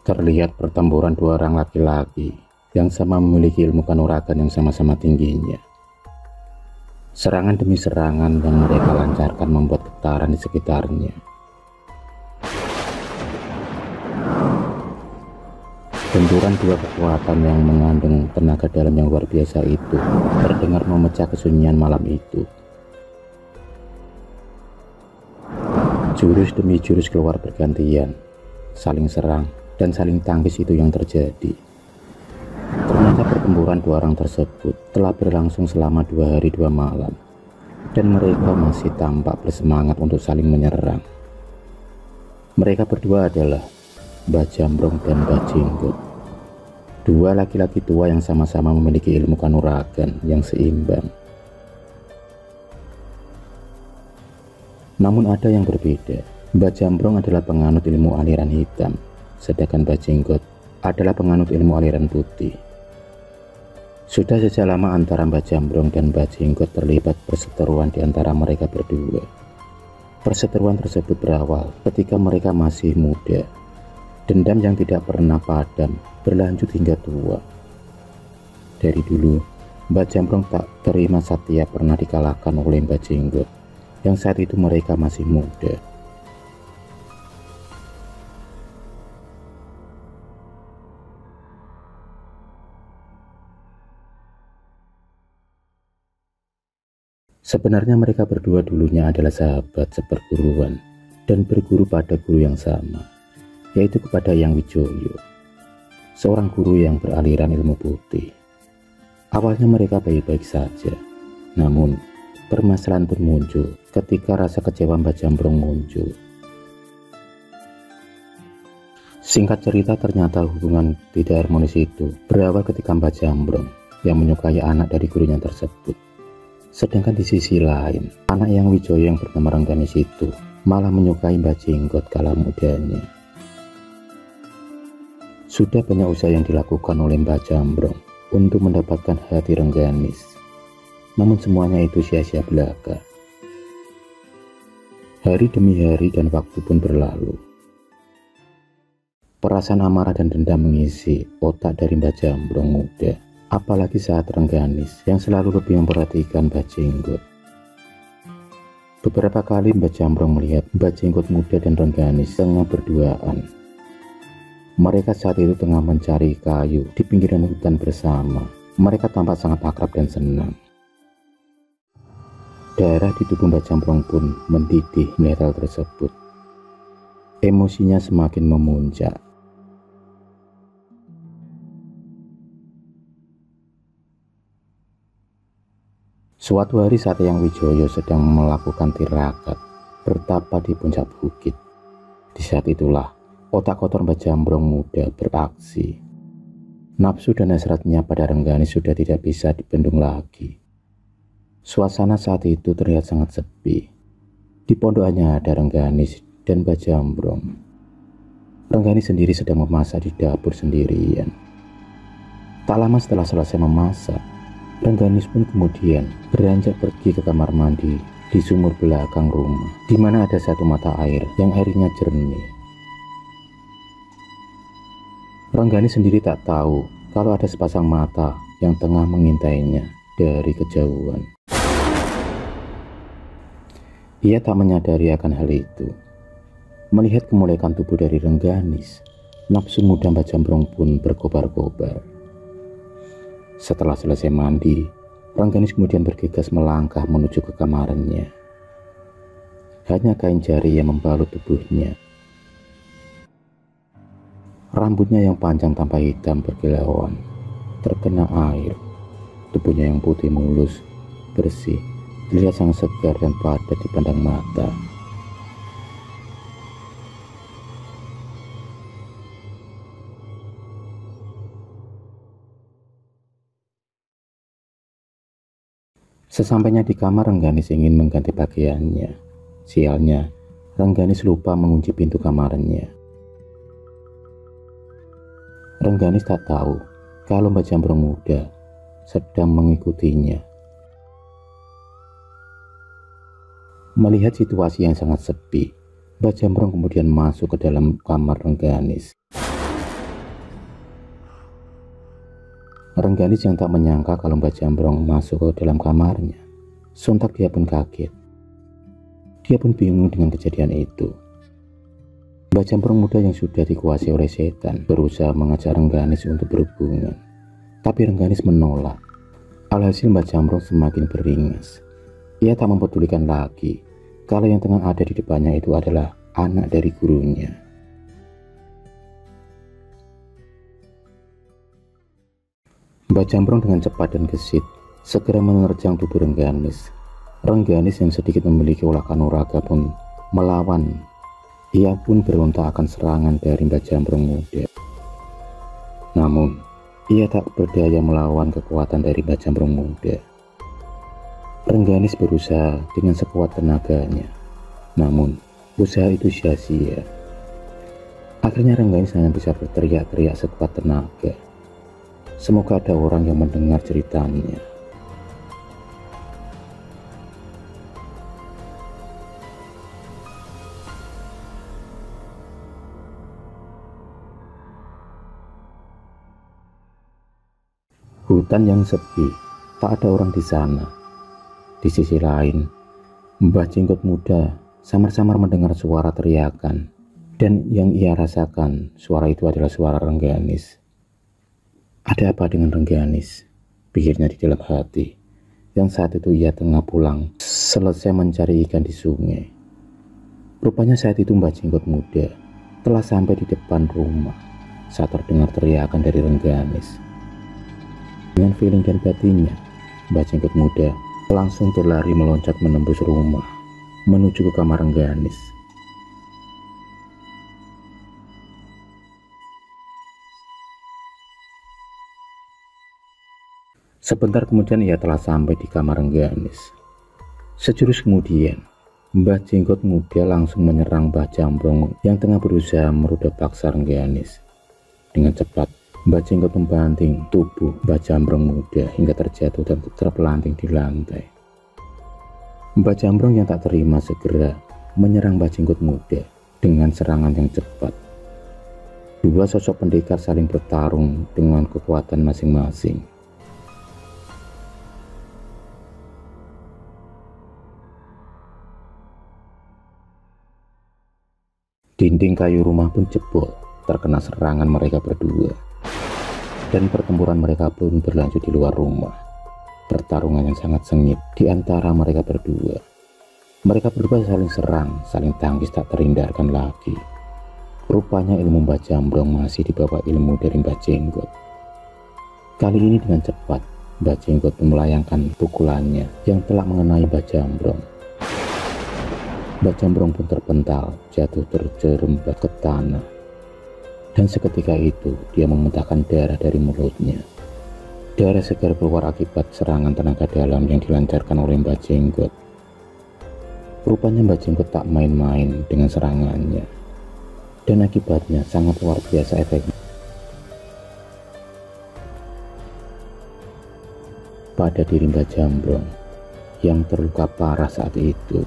Terlihat pertempuran dua orang laki-laki yang sama memiliki ilmu kanuragan yang sama-sama tingginya. Serangan demi serangan yang mereka lancarkan membuat getaran di sekitarnya. Benturan dua kekuatan yang mengandung tenaga dalam yang luar biasa itu terdengar memecah kesunyian malam itu. Jurus demi jurus keluar bergantian, saling serang dan saling tangkis itu yang terjadi. Ternyata pertempuran dua orang tersebut telah berlangsung selama 2 hari 2 malam, dan mereka masih tampak bersemangat untuk saling menyerang. Mereka berdua adalah Mbah Jambrong dan Mbah Jenggot, dua laki-laki tua yang sama-sama memiliki ilmu kanuragan yang seimbang. Namun ada yang berbeda. Mbah Jambrong adalah penganut ilmu aliran hitam, sedangkan Mbah Jenggot adalah penganut ilmu aliran putih. Sudah sejak lama antara Mbah Jambrong dan Mbah Jenggot terlibat perseteruan di antara mereka berdua. Perseteruan tersebut berawal ketika mereka masih muda. Dendam yang tidak pernah padam berlanjut hingga tua. Dari dulu, Mbah Jambrong tak terima Satya pernah dikalahkan oleh Mbah Jenggot, yang saat itu mereka masih muda. Sebenarnya mereka berdua dulunya adalah sahabat seperguruan dan berguru pada guru yang sama, yaitu kepada Yang Wijoyo, seorang guru yang beraliran ilmu putih. Awalnya mereka baik-baik saja, namun permasalahan pun muncul ketika rasa kecewa Mbah Jambrong muncul. Singkat cerita, ternyata hubungan tidak harmonis itu berawal ketika Mbah Jambrong yang menyukai anak dari gurunya tersebut. Sedangkan di sisi lain, anak Yang Wijoyo yang bernama Rengganis itu malah menyukai Mbah Jenggot kala mudanya. Sudah banyak usaha yang dilakukan oleh Mbah Jambrong untuk mendapatkan hati Rengganis, namun semuanya itu sia-sia belaka. Hari demi hari dan waktu pun berlalu. Perasaan amarah dan dendam mengisi otak dari Mbah Jambrong muda, apalagi saat Rengganis yang selalu lebih memperhatikan Mbah Jenggot. Beberapa kali Mbah Jambrong melihat Mbah Jenggot muda dan Rengganis tengah berduaan. Mereka saat itu tengah mencari kayu di pinggiran hutan bersama. Mereka tampak sangat akrab dan senang. Darah di tubuh Mbah Jambrong pun mendidih melihat hal tersebut. Emosinya semakin memuncak. Suatu hari saat Yang Wijoyo sedang melakukan tirakat bertapa di puncak bukit. Di saat itulah otak kotor Mbah Jambrong muda beraksi. Nafsu dan hasratnya pada Rengganis sudah tidak bisa dibendung lagi. Suasana saat itu terlihat sangat sepi. Di pondok hanya ada Rengganis dan Mbah Jambrong. Rengganis sendiri sedang memasak di dapur sendirian. Tak lama setelah selesai memasak, Rengganis pun kemudian beranjak pergi ke kamar mandi di sumur belakang rumah, di mana ada satu mata air yang airnya jernih. Rengganis sendiri tak tahu kalau ada sepasang mata yang tengah mengintainya dari kejauhan. Ia tak menyadari akan hal itu. Melihat kemolekan tubuh dari Rengganis, nafsu muda Mbah Jambrong pun berkobar-kobar. Setelah selesai mandi, Rengganis kemudian bergegas melangkah menuju ke kamarnya. Hanya kain jari yang membalut tubuhnya. Rambutnya yang panjang tanpa hitam berkilauan, terkena air. Tubuhnya yang putih mulus, bersih, terlihat sangat segar dan padat dipandang mata. Sesampainya di kamar, Rengganis ingin mengganti pakaiannya. Sialnya, Rengganis lupa mengunci pintu kamarnya. Rengganis tak tahu kalau Mbah Jambrong muda sedang mengikutinya. Melihat situasi yang sangat sepi, Mbah Jambrong kemudian masuk ke dalam kamar Rengganis. Rengganis yang tak menyangka kalau Mbak Jambrong masuk ke dalam kamarnya. Sontak dia pun kaget. Dia pun bingung dengan kejadian itu. Mbak Jambrong muda yang sudah dikuasai oleh setan berusaha mengajak Rengganis untuk berhubungan. Tapi Rengganis menolak. Alhasil Mbak Jambrong semakin beringas. Ia tak mempedulikan lagi kalau yang tengah ada di depannya itu adalah anak dari gurunya. Mbak Jambrong dengan cepat dan gesit segera menerjang tubuh Rengganis. Rengganis yang sedikit memiliki olah kanuraga pun melawan. Ia pun berontak akan serangan dari Mbak Jambrong muda. Namun, ia tak berdaya melawan kekuatan dari Mbak Jambrong muda. Rengganis berusaha dengan sekuat tenaganya. Namun, usaha itu sia-sia. Akhirnya Rengganis hanya bisa berteriak-teriak sekuat tenaga. Semoga ada orang yang mendengar ceritanya. Hutan yang sepi, tak ada orang di sana. Di sisi lain, Mbah Jenggot muda samar-samar mendengar suara teriakan, dan yang ia rasakan suara itu adalah suara Rengganis. Ada apa dengan Rengganis? Pikirnya di dalam hati. Yang saat itu ia tengah pulang selesai mencari ikan di sungai. Rupanya saat itu Mbah Jenggot muda telah sampai di depan rumah saat terdengar teriakan dari Rengganis. Dengan feeling dan batinnya, Mbah Jenggot muda langsung berlari meloncat menembus rumah menuju ke kamar Rengganis. Sebentar kemudian ia telah sampai di kamar Rengganis. Sejurus kemudian, Mbah Jenggot muda langsung menyerang Mbah Jambrong yang tengah berusaha merudak paksa Rengganis. Dengan cepat, Mbah Jenggot membanting tubuh Mbah Jambrong muda hingga terjatuh dan terpelanting di lantai. Mbah Jambrong yang tak terima segera menyerang Mbah Jenggot muda dengan serangan yang cepat. Dua sosok pendekar saling bertarung dengan kekuatan masing-masing. Dinding kayu rumah pun jebol terkena serangan mereka berdua. Dan pertempuran mereka pun berlanjut di luar rumah. Pertarungan yang sangat sengit di antara mereka berdua. Mereka berdua saling serang, saling tangkis tak terhindarkan lagi. Rupanya ilmu Mbah Jambrong masih di bawah ilmu dari Mbah Jenggot. Kali ini dengan cepat, Mbah Jenggot melayangkan pukulannya yang telah mengenai Mbah Jambrong. Mbah Jambrong pun terpental, jatuh terjerembab ke tanah. Dan seketika itu, dia memuntahkan darah dari mulutnya. Darah segar keluar akibat serangan tenaga dalam yang dilancarkan oleh Mbah Jenggot. Rupanya Mbah Jenggot tak main-main dengan serangannya. Dan akibatnya sangat luar biasa efeknya pada diri Mbah Jambrong yang terluka parah saat itu.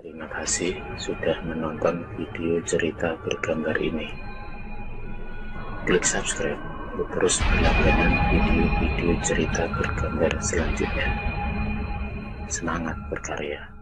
Terima kasih sudah menonton video cerita bergambar ini. Klik subscribe untuk terus berlangganan video-video cerita bergambar selanjutnya. Semangat berkarya.